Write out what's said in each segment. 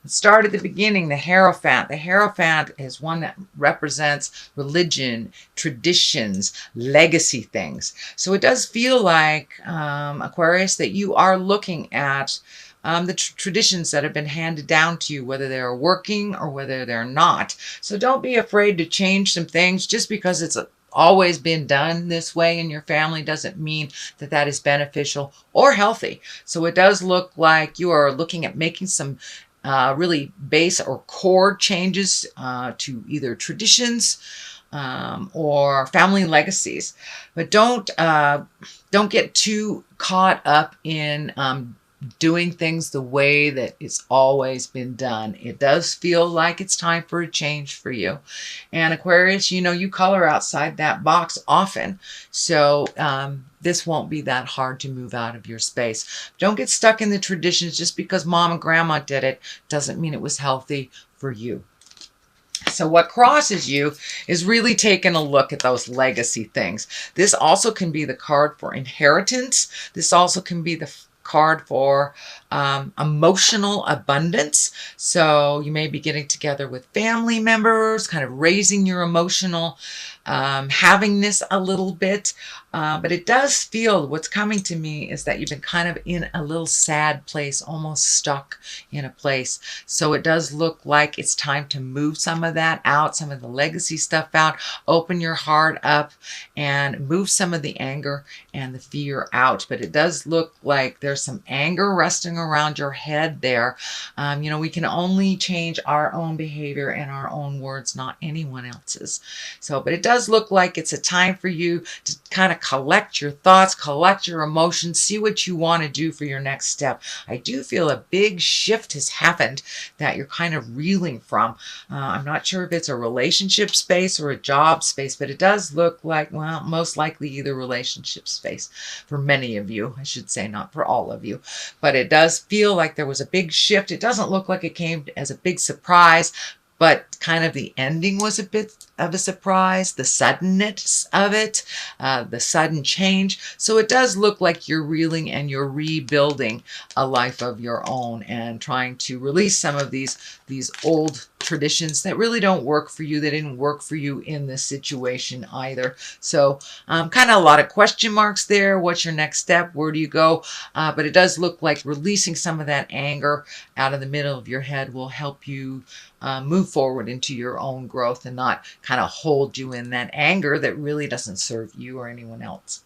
Let's start at the beginning. The Hierophant. The Hierophant is one that represents religion, traditions, legacy things. So it does feel like, Aquarius, that you are looking at the traditions that have been handed down to you, whether they're working or whether they're not. So don't be afraid to change some things. Just because it's always been done this way in your family doesn't mean that that is beneficial or healthy. So it does look like you are looking at making some really base or core changes to either traditions or family legacies. But don't get too caught up in doing things the way that it's always been done. It does feel like it's time for a change for you. And Aquarius, you know, you color outside that box often. So this won't be that hard to move out of your space. Don't get stuck in the traditions. Just because mom and grandma did it doesn't mean it was healthy for you. So what crosses you is really taking a look at those legacy things. This also can be the card for inheritance. This also can be the card for emotional abundance. So you may be getting together with family members, kind of raising your emotional havingness a little bit. But it does feel, what's coming to me is that you've been kind of in a little sad place, almost stuck in a place. So it does look like it's time to move some of that out, some of the legacy stuff out, open your heart up and move some of the anger and the fear out. But it does look like there's some anger resting around your head there. You know, we can only change our own behavior and our own words, not anyone else's. So, but it does look like it's a time for you to kind of collect your thoughts, collect your emotions, see what you want to do for your next step. I do feel a big shift has happened that you're kind of reeling from. I'm not sure if it's a relationship space or a job space, but it does look like, well, most likely either relationship space for many of you, I should say, not for all of you. But it does feel like there was a big shift. It doesn't look like it came as a big surprise, but kind of the ending was a bit of a surprise, the suddenness of it, the sudden change. So it does look like you're reeling and you're rebuilding a life of your own and trying to release some of these old traditions that really don't work for you. They didn't work for you in this situation either. So kind of a lot of question marks there. What's your next step? Where do you go? But it does look like releasing some of that anger out of the middle of your head will help you move forward into your own growth and not kind of hold you in that anger that really doesn't serve you or anyone else.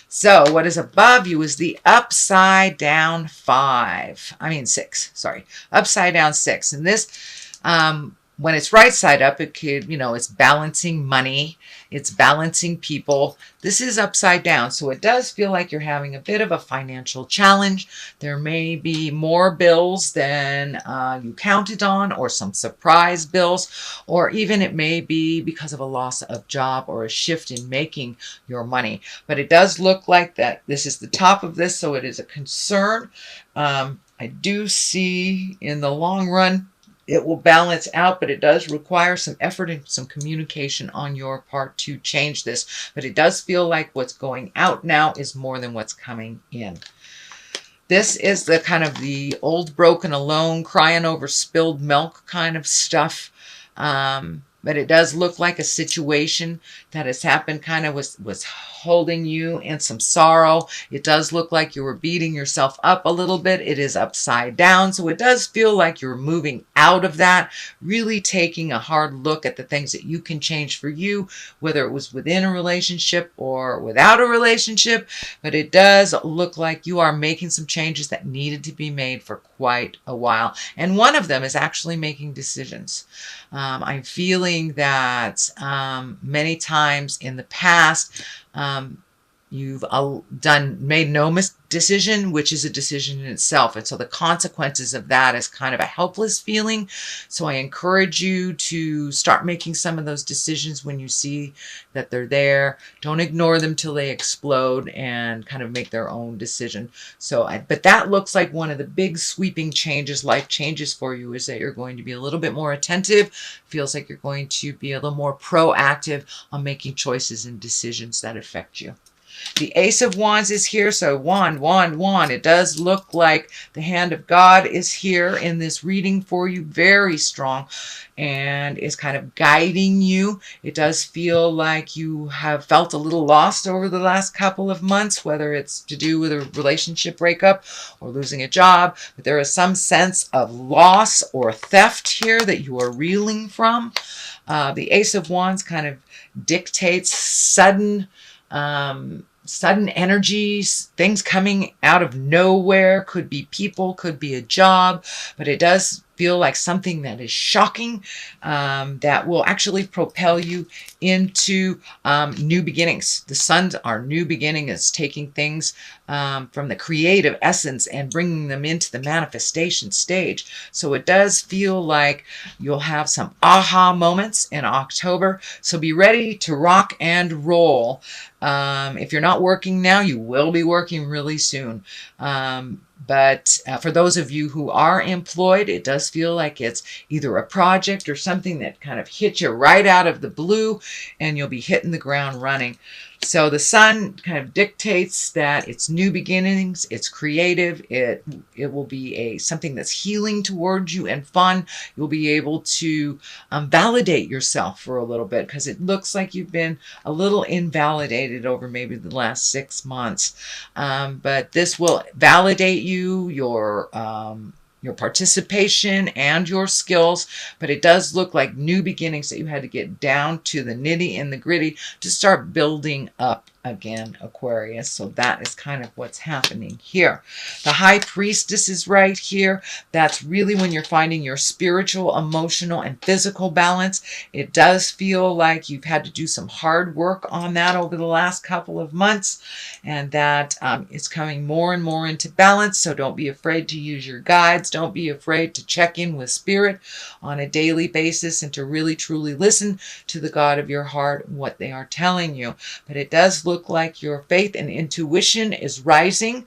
So what is above you is the upside down 6, sorry, upside down 6. And this, when it's right side up, it could, you know, it's balancing money, it's balancing people. This is upside down, so it does feel like you're having a bit of a financial challenge. There may be more bills than you counted on, or some surprise bills, or even it may be because of a loss of job or a shift in making your money. But it does look like that this is the top of this, so it is a concern. I do see in the long run it will balance out, but it does require some effort and some communication on your part to change this. But it does feel like what's going out now is more than what's coming in. This is the kind of the old, broken, alone, crying over spilled milk kind of stuff. But it does look like a situation that has happened kind of was holding you in some sorrow. It does look like you were beating yourself up a little bit. It is upside down. So it does feel like you're moving out of that, really taking a hard look at the things that you can change for you, whether it was within a relationship or without a relationship. But it does look like you are making some changes that needed to be made for quite a while. And one of them is actually making decisions. I'm feeling that many times in the past, you've made no decision, which is a decision in itself. And so the consequences of that is kind of a helpless feeling. So I encourage you to start making some of those decisions when you see that they're there. Don't ignore them till they explode and kind of make their own decision. But that looks like one of the big sweeping changes, life changes for you, is that you're going to be a little bit more attentive. Feels like you're going to be a little more proactive on making choices and decisions that affect you. The Ace of Wands is here. So wand, wand, wand. It does look like the hand of God is here in this reading for you. Very strong. And is kind of guiding you. It does feel like you have felt a little lost over the last couple of months, whether it's to do with a relationship breakup or losing a job. But there is some sense of loss or theft here that you are reeling from. The Ace of Wands kind of dictates sudden energies, things coming out of nowhere. Could be people, could be a job, but it does feel like something that is shocking, that will actually propel you into new beginnings. The Sun, our new beginning, is taking things from the creative essence and bringing them into the manifestation stage. So it does feel like you'll have some aha moments in October. So be ready to rock and roll. If you're not working now, you will be working really soon. But for those of you who are employed, it does feel like it's either a project or something that kind of hits you right out of the blue, and you'll be hitting the ground running. So the Sun kind of dictates that it's new beginnings, it's creative, it will be something that's healing towards you and fun. You'll be able to validate yourself for a little bit, because it looks like you've been a little invalidated over maybe the last 6 months. But this will validate you, your participation and your skills, but it does look like new beginnings that you had to get down to the nitty and the gritty to start building up again, Aquarius. So that is kind of what's happening here. The High Priestess is right here. That's really when you're finding your spiritual, emotional, and physical balance. It does feel like you've had to do some hard work on that over the last couple of months, and that it's coming more and more into balance. So don't be afraid to use your guides. Don't be afraid to check in with Spirit on a daily basis and to really truly listen to the God of your heart and what they are telling you. But it does look like your faith and intuition is rising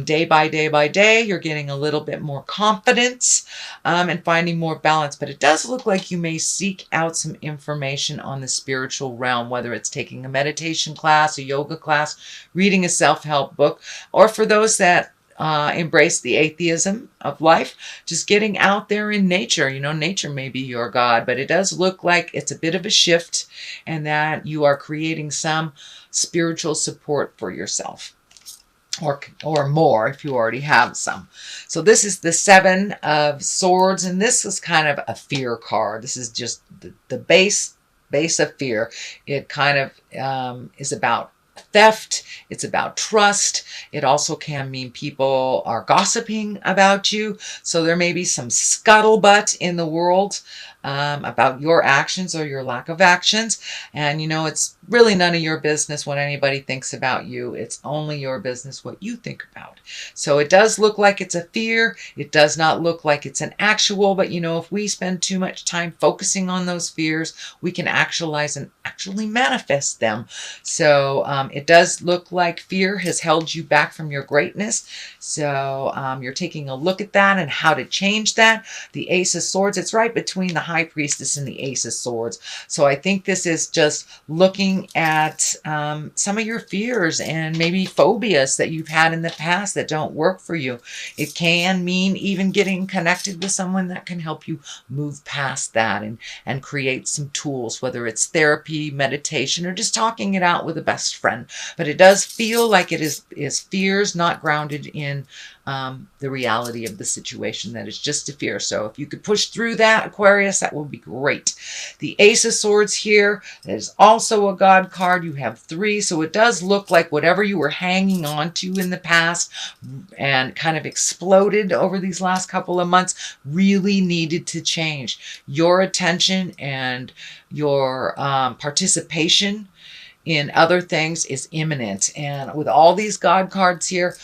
day by day by day. You're getting a little bit more confidence and finding more balance. But it does look like you may seek out some information on the spiritual realm, whether it's taking a meditation class, a yoga class, reading a self-help book, or for those that embrace the atheism of life, just getting out there in nature. You know, nature may be your God, but it does look like it's a bit of a shift, and that you are creating some spiritual support for yourself, or more if you already have some. So this is the Seven of Swords, and this is kind of a fear card. This is just the base of fear. It kind of is about theft. It's about trust. It also can mean people are gossiping about you. So there may be some scuttlebutt in the world about your actions or your lack of actions. And, you know, it's really none of your business what anybody thinks about you. It's only your business what you think about. So it does look like it's a fear. It does not look like it's an actual, but, you know, if we spend too much time focusing on those fears, we can actualize and actually manifest them. So it does look like fear has held you back from your greatness. So you're taking a look at that and how to change that. The Ace of Swords, it's right between the High Priestess and the Ace of Swords. So I think this is just looking at some of your fears and maybe phobias that you've had in the past that don't work for you. It can mean even getting connected with someone that can help you move past that and create some tools, whether it's therapy, meditation, or just talking it out with a best friend. But it does feel like it is fears not grounded in the reality of the situation, that is just a fear. So if you could push through that, Aquarius, that would be great. The Ace of Swords here, that is also a God card. You have 3, so it does look like whatever you were hanging on to in the past and kind of exploded over these last couple of months really needed to change. Your attention and your participation in other things is imminent. And with all these God cards here,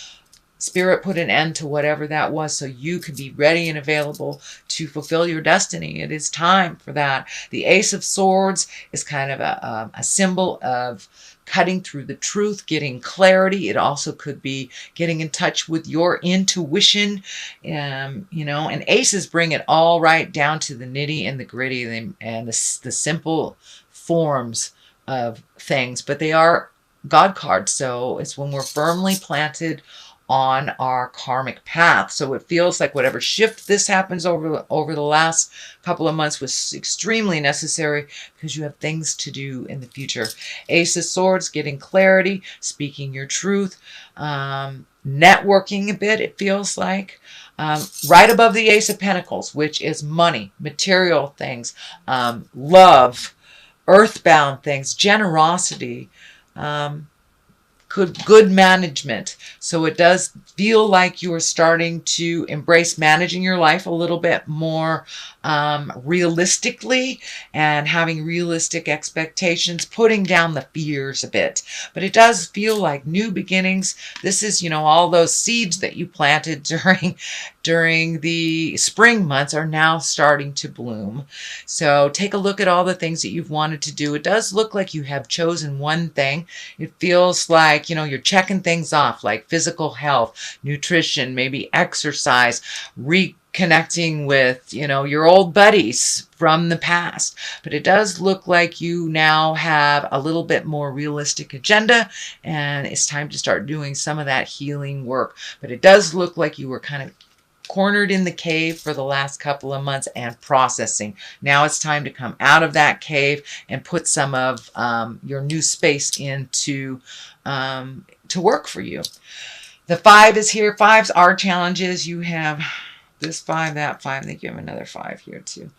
Spirit put an end to whatever that was so you could be ready and available to fulfill your destiny. It is time for that. The Ace of Swords is kind of a symbol of cutting through the truth, getting clarity. It also could be getting in touch with your intuition. You know, and aces bring it all right down to the nitty and the gritty and the simple forms of things, but they are God card. So it's when we're firmly planted on our karmic path. So it feels like whatever shift this happens over the last couple of months was extremely necessary because you have things to do in the future. Ace of Swords, getting clarity, speaking your truth, networking a bit, it feels like. Right above the Ace of Pentacles, which is money, material things, love, earthbound things, generosity, good management. So it does feel like you are starting to embrace managing your life a little bit more realistically and having realistic expectations, putting down the fears a bit. But it does feel like new beginnings. This is, you know, all those seeds that you planted during the spring months are now starting to bloom. So take a look at all the things that you've wanted to do. It does look like you have chosen one thing. It feels like, you know, you're checking things off, like physical health, nutrition, maybe exercise, reconnecting with, you know, your old buddies from the past. But it does look like you now have a little bit more realistic agenda, and it's time to start doing some of that healing work. But it does look like you were kind of cornered in the cave for the last couple of months and processing. Now it's time to come out of that cave and put some of your new space into to work for you. The 5 is here. 5s are challenges. You have this 5, that 5. I think you have another 5 here too.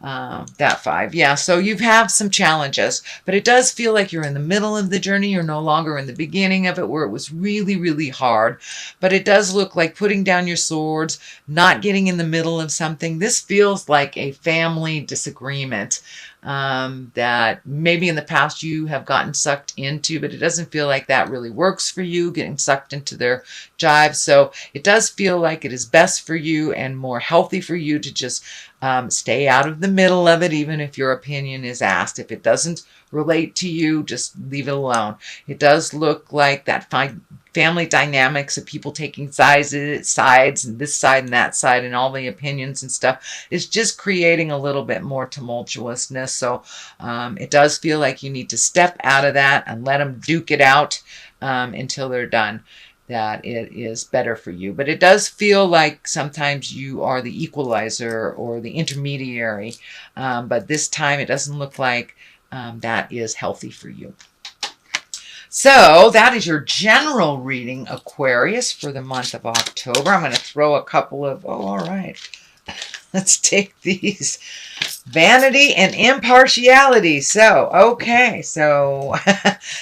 That 5. Yeah, so you have some challenges, but it does feel like you're in the middle of the journey. You're no longer in the beginning of it where it was really, really hard, but it does look like putting down your swords, not getting in the middle of something. This feels like a family disagreement that maybe in the past you have gotten sucked into, but it doesn't feel like that really works for you, getting sucked into their jive. So it does feel like it is best for you and more healthy for you to just stay out of the middle of it, even if your opinion is asked. If it doesn't relate to you, just leave it alone. It does look like that family dynamics of people taking sides and this side and that side and all the opinions and stuff is just creating a little bit more tumultuousness. So it does feel like you need to step out of that and let them duke it out until they're done, that it is better for you. But it does feel like sometimes you are the equalizer or the intermediary. But this time it doesn't look like that is healthy for you. So that is your general reading, Aquarius, for the month of October. I'm going to throw a couple of, all right. Let's take these. Vanity and impartiality. So, okay. So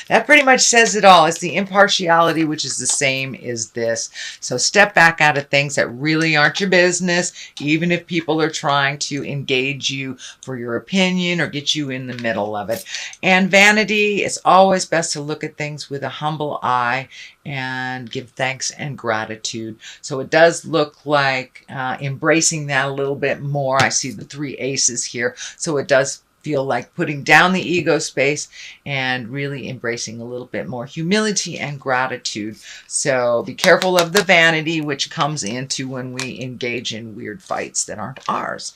that pretty much says it all. It's the impartiality, which is the same as this. So step back out of things that really aren't your business, even if people are trying to engage you for your opinion or get you in the middle of it. And vanity, it's always best to look at things with a humble eye and give thanks and gratitude. So it does look like embracing that a little bit more. I see the 3 aces here. So it does feel like putting down the ego space and really embracing a little bit more humility and gratitude. So be careful of the vanity, which comes into when we engage in weird fights that aren't ours.